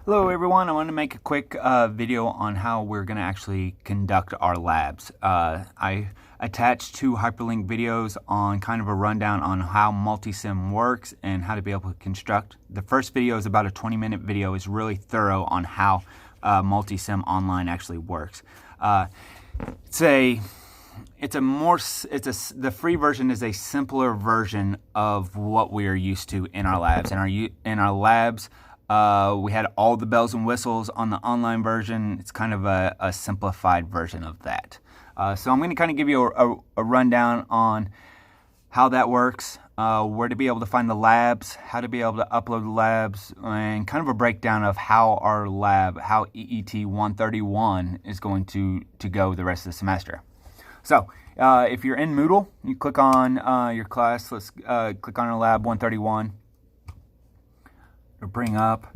Hello everyone, I want to make a quick video on how we're going to actually conduct our labs. I attached two hyperlink videos on kind of a rundown on how Multisim works and how to be able to construct. The first video is about a 20-minute video. It's really thorough on how Multisim Online actually works. The free version is a simpler version of what we are used to in our labs. In our labs, we had all the bells and whistles. On the online version, it's kind of a simplified version of that. So I'm going to kind of give you a rundown on how that works, where to be able to find the labs, how to be able to upload the labs, and kind of a breakdown of how our lab, how EET 131 is going to go the rest of the semester. So if you're in Moodle, you click on your class. Let's click on our lab 131. Bring up.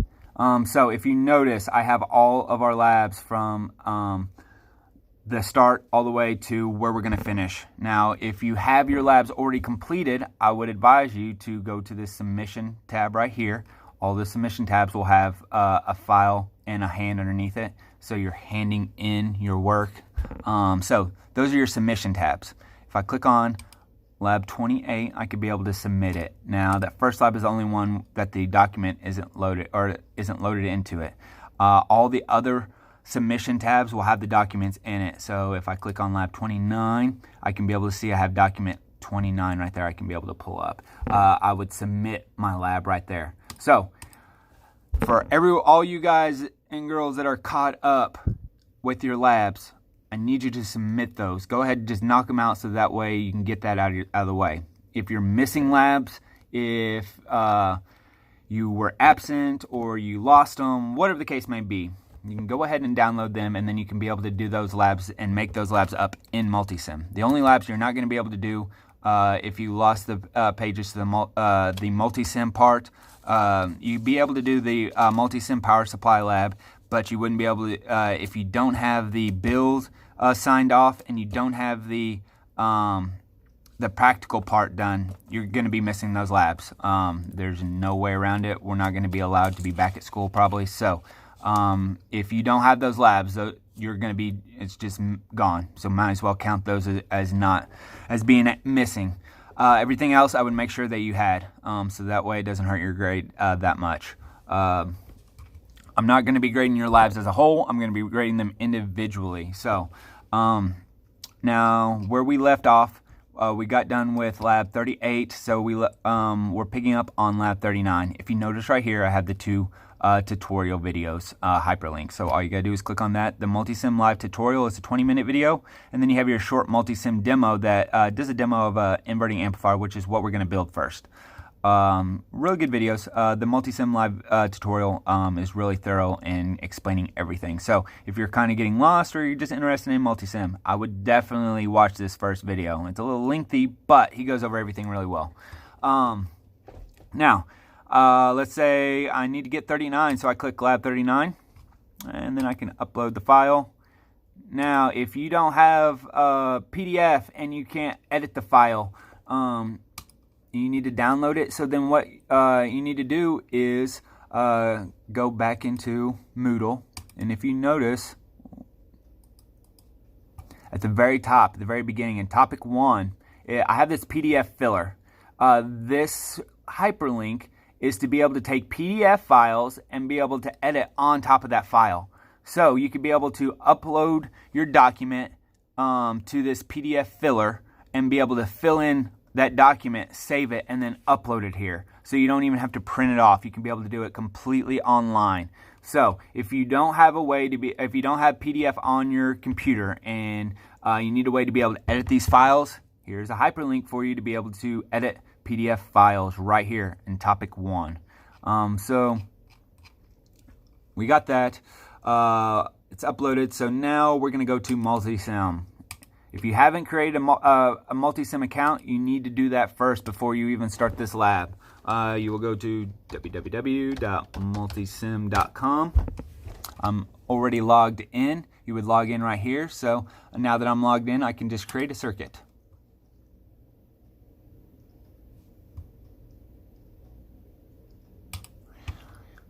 So if you notice, I have all of our labs from the start all the way to where we're going to finish. Now, if you have your labs already completed, I would advise you to go to this submission tab right here. All the submission tabs will have a file and a hand underneath it, so you're handing in your work. So those are your submission tabs. If I click on Lab 28, I could be able to submit it. Now, that first lab is the only one that the document isn't loaded into it. All the other submission tabs will have the documents in it. So if I click on Lab 29, I can be able to see I have document 29 right there. I can be able to pull up. I would submit my lab right there. So for all you guys and girls that are caught up with your labs, I need you to submit those. Go ahead and just knock them out so that way you can get that out of the way. If you're missing labs, if you were absent or you lost them, whatever the case may be, you can go ahead and download them, and then you can be able to do those labs and make those labs up in Multisim. The only labs you're not going to be able to do if you lost the pages to the Multisim part, you'd be able to do the Multisim Power Supply lab, but you wouldn't be able to if you don't have the build signed off and you don't have the practical part done. You're going to be missing those labs. There's no way around it. We're not going to be allowed to be back at school probably. So if you don't have those labs, you're going to be, it's just gone. So might as well count those as being missing. Everything else I would make sure that you had, so that way it doesn't hurt your grade that much. I'm not going to be grading your labs as a whole. I'm going to be grading them individually. So now where we left off, we got done with lab 38. So we're picking up on lab 39. If you notice right here, I have the two tutorial videos hyperlinked. So all you got to do is click on that. The Multisim live tutorial is a 20-minute video. And then you have your short Multisim demo that does a demo of an inverting amplifier, which is what we're going to build first. Really good videos. The Multisim live tutorial is really thorough in explaining everything. So if you're kind of getting lost or you're just interested in Multisim, I would definitely watch this first video. It's a little lengthy, but he goes over everything really well. Now, let's say I need to get 39, so I click Lab 39, and then I can upload the file. Now, if you don't have a PDF and you can't edit the file, you need to download it. So then what you need to do is go back into Moodle. And if you notice, at the very top, at the very beginning, in topic 1, I have this PDF filler. This hyperlink is to be able to take PDF files and be able to edit on top of that file. So you could be able to upload your document to this PDF filler and be able to fill in that document, save it, and then upload it here. So you don't even have to print it off. You can be able to do it completely online. So if you don't have if you don't have PDF on your computer and you need a way to be able to edit these files, here's a hyperlink for you to be able to edit PDF files right here in topic 1. So we got that. It's uploaded. So now we're going to go to Multisim. If you haven't created a Multisim account, you need to do that first before you even start this lab. You will go to www.multisim.com. I'm already logged in. You would log in right here. So now that I'm logged in, I can just create a circuit.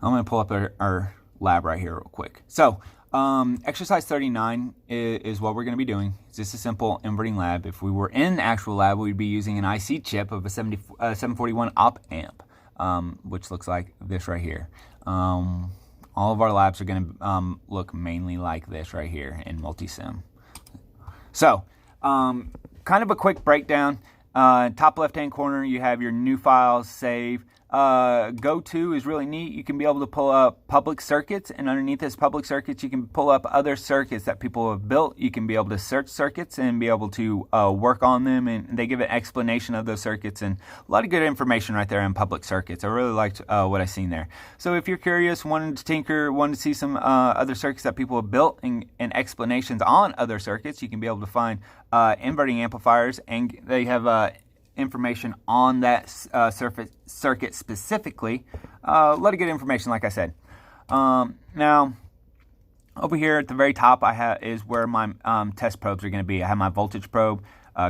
I'm going to pull up our lab right here real quick. So exercise 39 is what we're going to be doing. It's just a simple inverting lab. If we were in the actual lab, we'd be using an IC chip of a 741 op amp, which looks like this right here. All of our labs are going to look mainly like this right here in Multisim. So kind of a quick breakdown. Top left-hand corner, you have your new files, save. Go-to is really neat. You can be able to pull up public circuits, and underneath this public circuits, you can pull up other circuits that people have built. You can be able to search circuits and be able to work on them, and they give an explanation of those circuits, and a lot of good information right there on public circuits. I really liked what I seen there. So if you're curious, wanted to tinker, wanted to see some other circuits that people have built and explanations on other circuits, you can be able to find inverting amplifiers, and they have information on that circuit specifically. A lot of good information, like I said. Now, over here at the very top, is where my test probes are going to be. I have my voltage probe,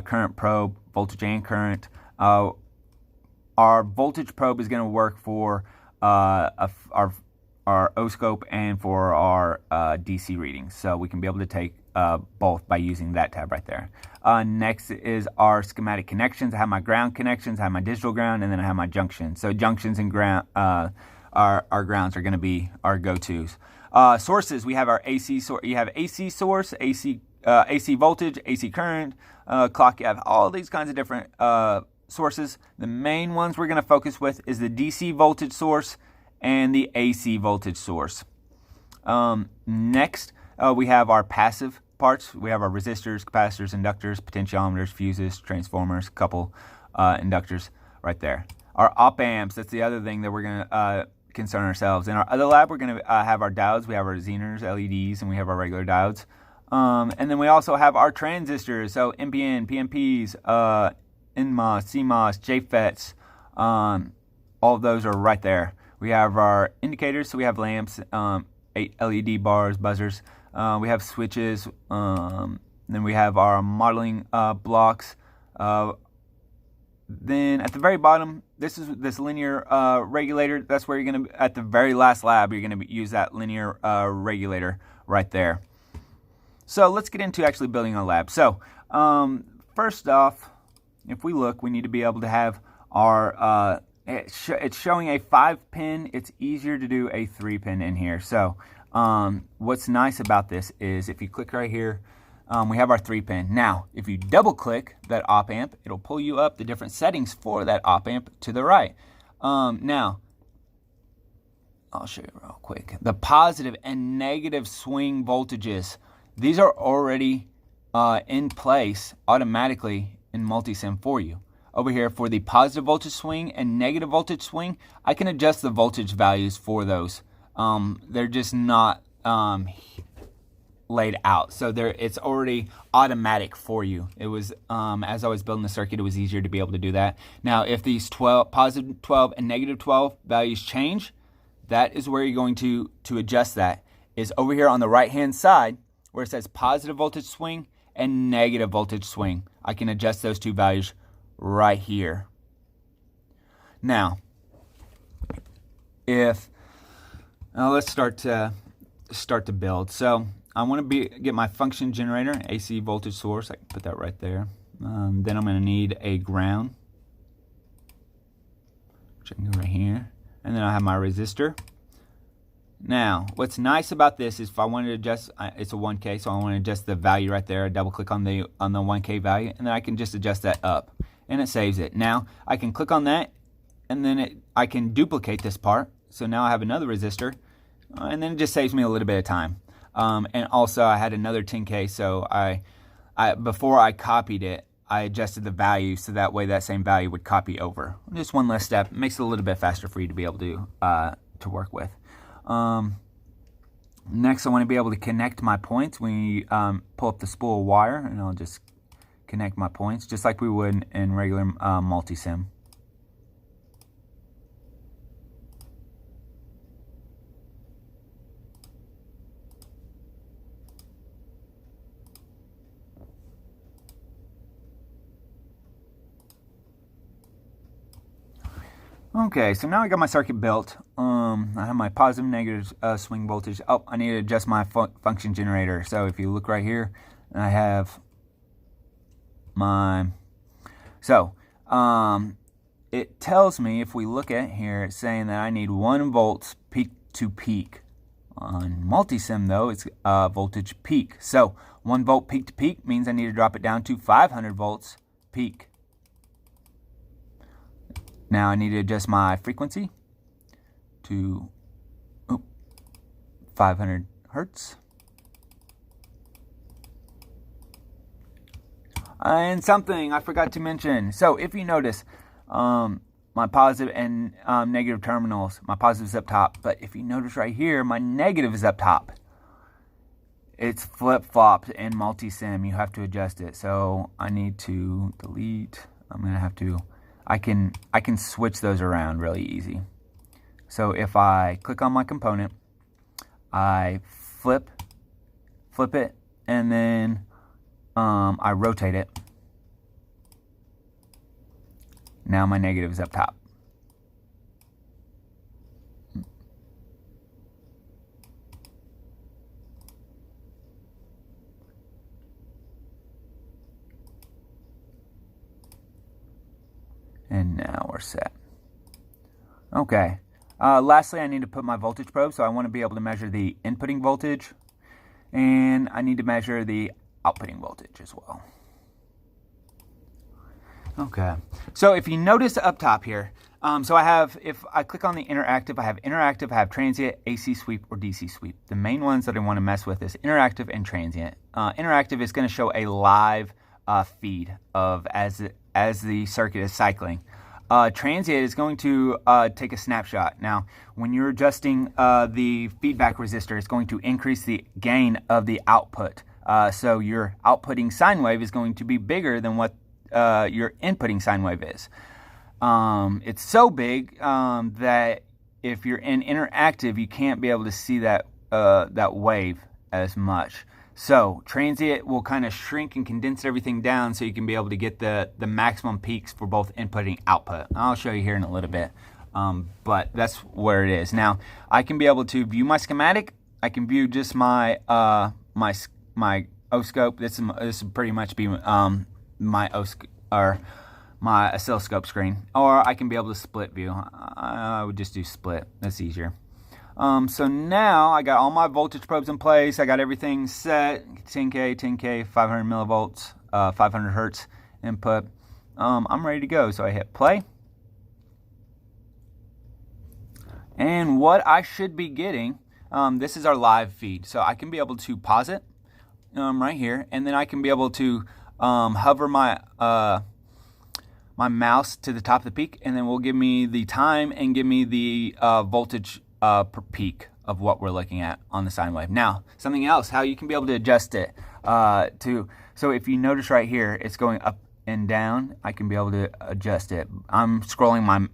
current probe, voltage and current. Our voltage probe is going to work for our O-scope and for our DC readings. So we can be able to take both by using that tab right there. Next is our schematic connections. I have my ground connections, I have my digital ground, and then I have my junctions. So junctions and ground, our grounds are going to be our go-tos. Sources, we have our AC source. You have AC source, AC voltage, AC current, clock. You have all these kinds of different sources. The main ones we're going to focus with is the DC voltage source and the AC voltage source. Next, we have our passive parts. We have our resistors, capacitors, inductors, potentiometers, fuses, transformers, a couple inductors right there. Our op amps, that's the other thing that we're going to concern ourselves. In our other lab, we're going to have our diodes. We have our Zener, LEDs, and we have our regular diodes. And then we also have our transistors, so NPN, PNPs, NMOS, CMOS, JFETs. All of those are right there. We have our indicators, so we have lamps, 8 LED bars, buzzers. We have switches. Then we have our modeling blocks. Then at the very bottom, this is this linear regulator. That's where you're going to, at the very last lab, you're going to use that linear regulator right there. So let's get into actually building a lab. So first off, if we look, we need to be able to have our, it's showing a 5-pin. It's easier to do a 3-pin in here. So what's nice about this is if you click right here, we have our 3-pin. Now, if you double click that op amp, it'll pull you up the different settings for that op amp to the right. Now, I'll show you real quick. The positive and negative swing voltages, these are already in place automatically in Multisim for you. Over here for the positive voltage swing and negative voltage swing, I can adjust the voltage values for those. They're just not laid out, so it's already automatic for you. It was as I was building the circuit, it was easier to be able to do that. Now, if these positive 12 and negative 12 values change, that is where you're going to adjust. That is over here on the right hand side where it says positive voltage swing and negative voltage swing. I can adjust those two values right here. Now, let's start to build. So I want to get my function generator, AC voltage source. I can put that right there. Then I'm going to need a ground, which I can go right here. And then I have my resistor. Now, what's nice about this is if I wanted to adjust, it's a 1K, so I want to adjust the value right there. I double click on the 1K value, and then I can just adjust that up, and it saves it. Now, I can click on that, and then I can duplicate this part. So now I have another resistor, and then it just saves me a little bit of time. And also, I had another 10K, so before I copied it, I adjusted the value so that way that same value would copy over. Just one less step. It makes it a little bit faster for you to be able to work with. Next, I want to be able to connect my points. We pull up the spool wire, and I'll just connect my points, just like we would in regular Multisim. Okay, so now I got my circuit built. I have my positive and negative swing voltage. Oh, I need to adjust my function generator. So if you look right here, I have my... So, it tells me, if we look at here, it's saying that I need 1 volt peak to peak. On Multisim, though, it's voltage peak. So 1 volt peak to peak means I need to drop it down to 500 volts peak. Now I need to adjust my frequency to 500 hertz. And something I forgot to mention. So if you notice, my positive and negative terminals, my positive is up top. But if you notice right here, my negative is up top. It's flip-flopped in Multisim. You have to adjust it. So I need to delete. I'm going to have to... I can switch those around really easy. So if I click on my component, I flip it, and then I rotate it. Now my negative is up top. And now we're set. Okay. Lastly, I need to put my voltage probe. So I want to be able to measure the inputting voltage. And I need to measure the outputting voltage as well. Okay. So if you notice up top here, so I have, if I click on the interactive, I have transient, AC sweep, or DC sweep. The main ones that I want to mess with is interactive and transient. Interactive is going to show a live feed of as the circuit is cycling. Transient is going to take a snapshot. Now, when you're adjusting the feedback resistor, it's going to increase the gain of the output. So your outputting sine wave is going to be bigger than what your inputting sine wave is. It's so big that if you're in interactive, you can't be able to see that that wave as much. So transient will kind of shrink and condense everything down so you can be able to get the maximum peaks for both input and output. I'll show you here in a little bit, but that's where it is. Now, I can be able to view my schematic. I can view just my my oscope. This would pretty much be my oscilloscope screen, or I can be able to split view. I would just do split. That's easier. So now I got all my voltage probes in place. I got everything set. 10K, 500 millivolts, 500 hertz input. I'm ready to go. So I hit play. And what I should be getting, this is our live feed. So I can be able to pause it right here. And then I can be able to hover my my mouse to the top of the peak. And then will give me the time and give me the voltage per peak of what we're looking at on the sine wave. Now, something else, how you can be able to adjust it so if you notice right here, it's going up and down. I can be able to adjust it. I'm scrolling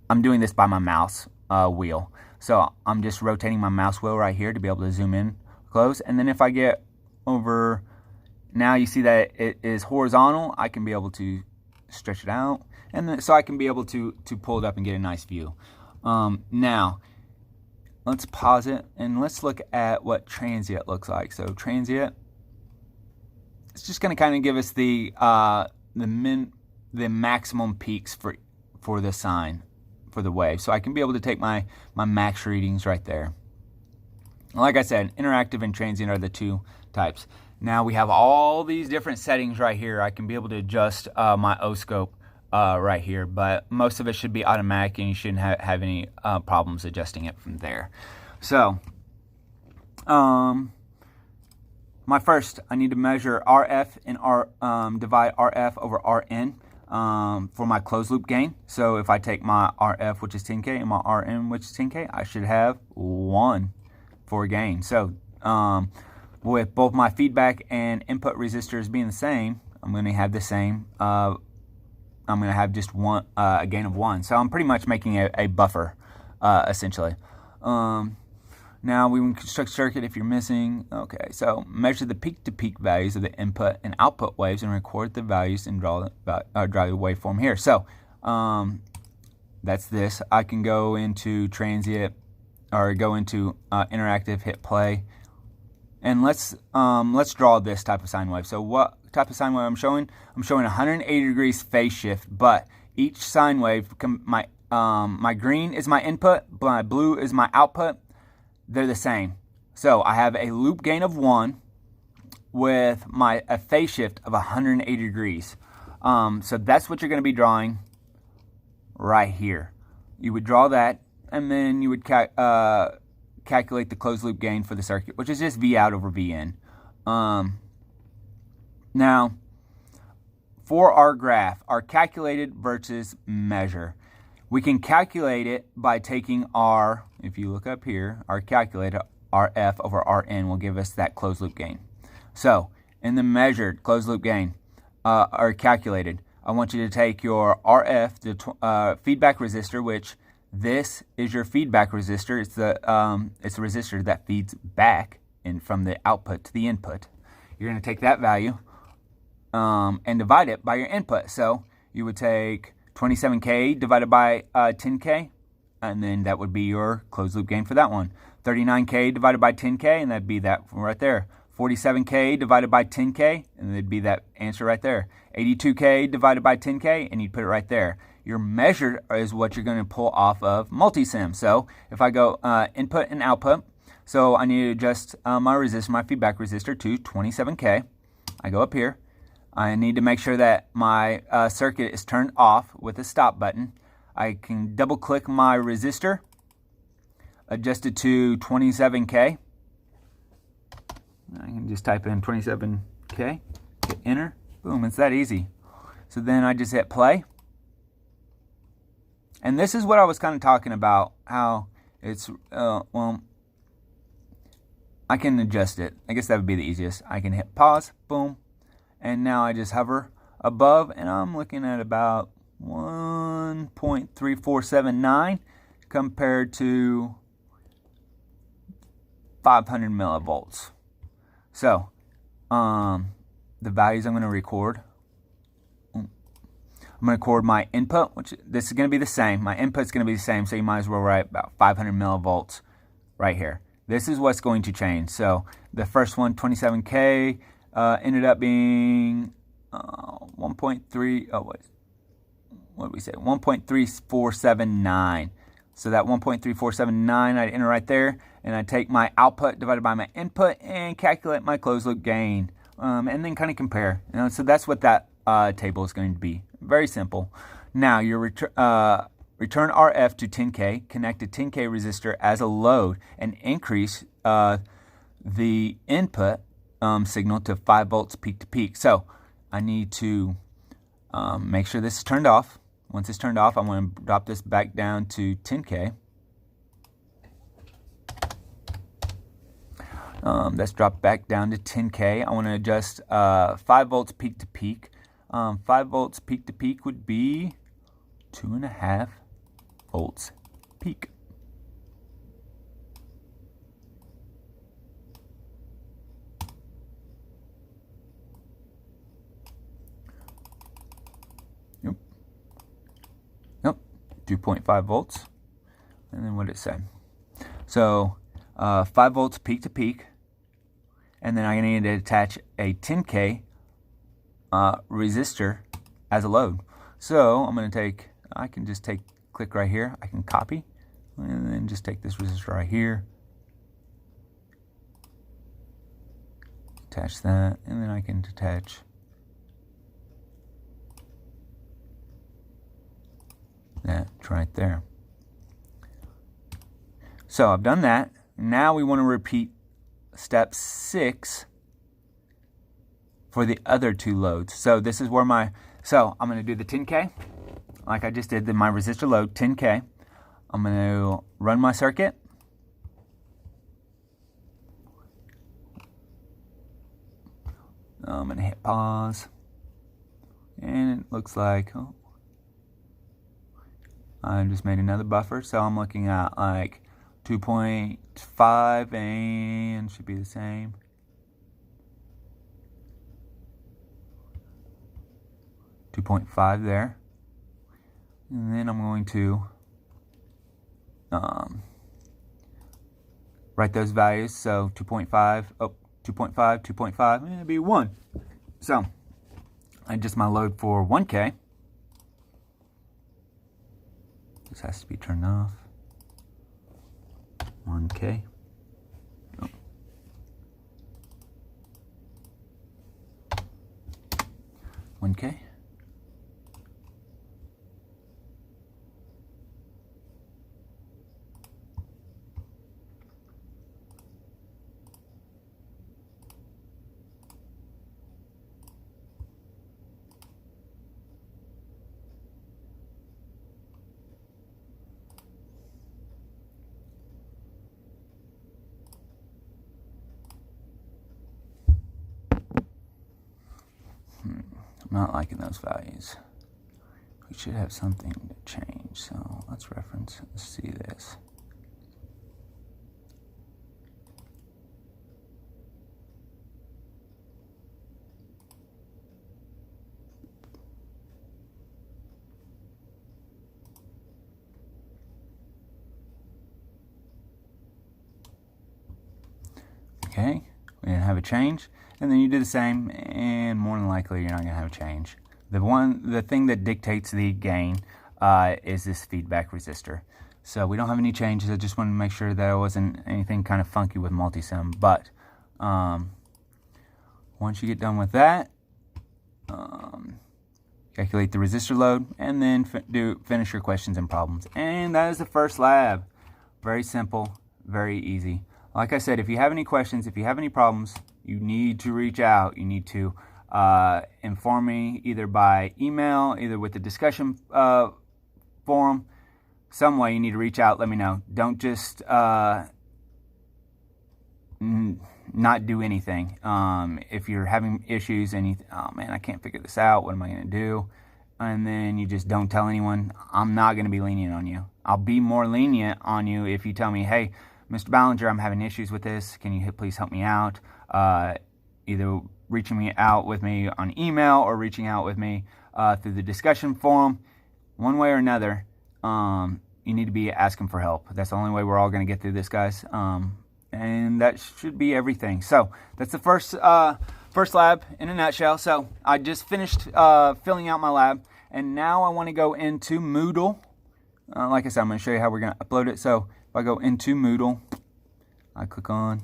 I'm doing this by my mouse wheel. So I'm just rotating my mouse wheel right here to be able to zoom in close. And then if I get over, now you see that it is horizontal. I can be able to stretch it out. And then, so I can be able to pull it up and get a nice view. Now, let's pause it and let's look at what transient looks like. So transient, it's just going to kind of give us the maximum peaks for the sine, for the wave. So I can be able to take my max readings right there. Like I said, interactive and transient are the two types. Now we have all these different settings right here. I can be able to adjust my oscope right here, but most of it should be automatic and you shouldn't have any problems adjusting it from there. So I need to measure RF and divide RF over RN for my closed loop gain. So if I take my RF, which is 10K, and my RN, which is 10K, I should have 1 for gain. So with both my feedback and input resistors being the same, I'm going to have the same. I'm going to have just a gain of 1. So I'm pretty much making a buffer, essentially. Now we can construct circuit if you're missing. Okay, so measure the peak-to-peak values of the input and output waves and record the values and draw the waveform here. So that's this. I can go into transient or go into interactive, hit play, and let's draw this type of sine wave. So what type of sine wave I'm showing? I'm showing 180 degrees phase shift, but each sine wave, my green is my input, my blue is my output. They're the same. So I have a loop gain of 1 with a phase shift of 180 degrees. So that's what you're going to be drawing right here. You would draw that, and then you would calculate the closed loop gain for the circuit, which is just V out over V in. Now, for our graph, our calculated versus measure, we can calculate it by taking our, if you look up here, our calculator, RF over Rn will give us that closed loop gain. So, in the measured closed loop gain, or calculated, I want you to take your RF, the feedback resistor, which this is your feedback resistor. It's the resistor that feeds back from the output to the input. You're going to take that value and divide it by your input. So you would take 27K divided by 10K, and then that would be your closed loop gain for that one. 39K divided by 10K, and that'd be that right there. 47K divided by 10K, and that'd be that answer right there. 82K divided by 10K, and you'd put it right there. Your measure is what you're going to pull off of Multisim. So if I go input and output, so I need to adjust my resistor, my feedback resistor to 27K. I go up here. I need to make sure that my circuit is turned off with a stop button. I can double click my resistor, adjust it to 27K. I can just type in 27K, hit enter, boom, it's that easy. So then I just hit play. And this is what I was kind of talking about, how it's, well, I can adjust it. I guess that would be the easiest. I can hit pause, boom. And now I just hover above, and I'm looking at about 1.3479 compared to 500 millivolts. So, the values I'm going to record. I'm going to record my input, which this is going to be the same. My input's going to be the same, so you might as well write about 500 millivolts right here. This is what's going to change. So, the first one, 27K. Ended up being 1.3. Oh, what did we say? 1.3479. So that 1.3479, I'd enter right there, and I take my output divided by my input and calculate my closed loop gain, and then kind of compare. So that's what that table is going to be. Very simple. Now your return RF to 10K, connect a 10K resistor as a load, and increase the input signal to 5 volts peak to peak. So I need to make sure this is turned off. Once it's turned off, I'm going to drop this back down to 10K. Let's drop back down to 10K. I want to adjust 5 volts peak to peak. 5 volts peak to peak would be 2.5 volts peak. Nope, 2.5 volts. And then what did it say? So 5 volts peak to peak. And then I need to attach a 10K resistor as a load. So I'm going to take, I can just click right here. I can copy and then just take this resistor right here. Attach that, and then I can attach that right there. So I've done that. Now we want to repeat step 6 for the other two loads. So this is where so I'm going to do the 10K like I just did, my resistor load 10K. I'm going to run my circuit. I'm going to hit pause, and it looks like I just made another buffer. So I'm looking at like 2.5 and should be the same. .5 there. And then I'm going to write those values. So 2.5, oh, 2.5, 2.5, and it'd be 1. So I just my load for 1K. This has to be turned off. 1K. Oh. $1K. I'm not liking those values. We should have something to change. So let's see this. Okay, we didn't have a change. And then you do the same, and more than likely you're not going to have a change. The thing that dictates the gain is this feedback resistor. So we don't have any changes. I just wanted to make sure that it wasn't anything kind of funky with multisim. But once you get done with that, calculate the resistor load, and then finish your questions and problems. And that is the first lab. Very simple, very easy. Like I said, if you have any questions, if you have any problems, you need to reach out. You need to inform me either by email, either with the discussion forum. Some way you need to reach out, let me know. Don't just not do anything. If you're having issues and oh man, I can't figure this out, what am I going to do? And then you just don't tell anyone, I'm not going to be lenient on you. I'll be more lenient on you if you tell me, hey, Mr. Ballinger, I'm having issues with this. Can you please help me out? Either reaching me out with me on email or reaching out with me through the discussion forum. One way or another, you need to be asking for help. That's the only way we're all going to get through this, guys. And that should be everything. So that's the first lab in a nutshell. So I just finished filling out my lab, and now I want to go into Moodle. Like I said, I'm going to show you how we're going to upload it. So if I go into Moodle, I click on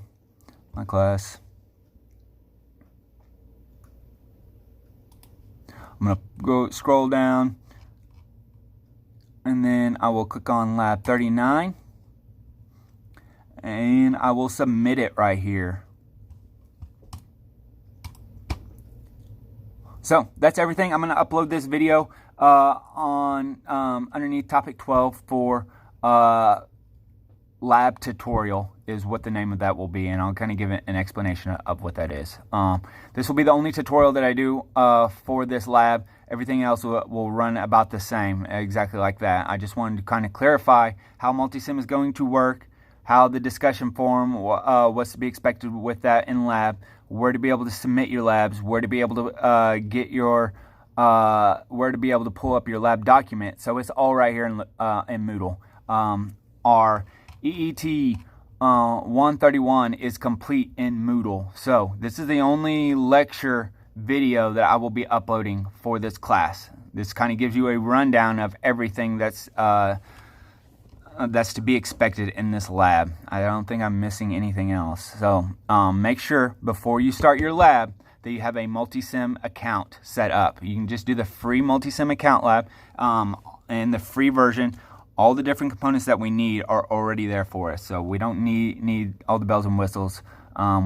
my class. I'm going to go scroll down, and then I will click on Lab 39, and I will submit it right here. So that's everything. I'm going to upload this video on underneath topic 12 for lab tutorial is what the name of that will be, and I'll kind of give it an explanation of what that is. This will be the only tutorial that I do for this lab. Everything else will run about the same, exactly like that. I just wanted to kind of clarify how Multisim is going to work, how the discussion forum, what's to be expected with that in lab, where to be able to submit your labs, where to be able to get your, where to be able to pull up your lab document. So it's all right here in Moodle. Our EET 131 is complete in Moodle. So this is the only lecture video that I will be uploading for this class. This kind of gives you a rundown of everything that's to be expected in this lab. I don't think I'm missing anything else. So make sure before you start your lab that you have a Multisim account set up. You can just do the free Multisim account lab, and the free version. All the different components that we need are already there for us. So we don't need all the bells and whistles.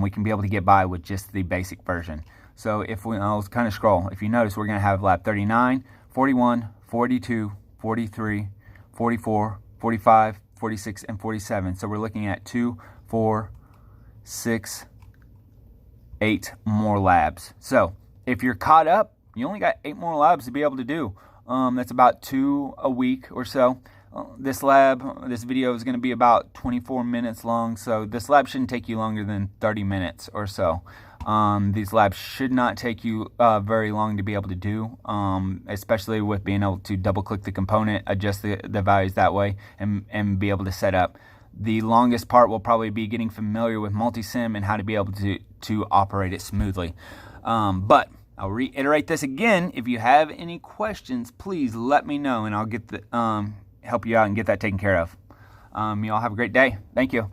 We can be able to get by with just the basic version. So if I'll kind of scroll. If you notice, we're going to have lab 39, 41, 42, 43, 44, 45, 46, and 47. So we're looking at 2, 4, 6, 8 more labs. So if you're caught up, you only got 8 more labs to be able to do. That's about 2 a week or so. this video is going to be about 24 minutes long, so this lab shouldn't take you longer than 30 minutes or so. These labs should not take you very long to be able to do, especially with being able to double click the component, adjust the values that way, and be able to set up. The longest part will probably be getting familiar with Multisim and how to be able to operate it smoothly. But I'll reiterate this again. If you have any questions, please let me know, and I'll get help you out and get that taken care of. You all have a great day. Thank you.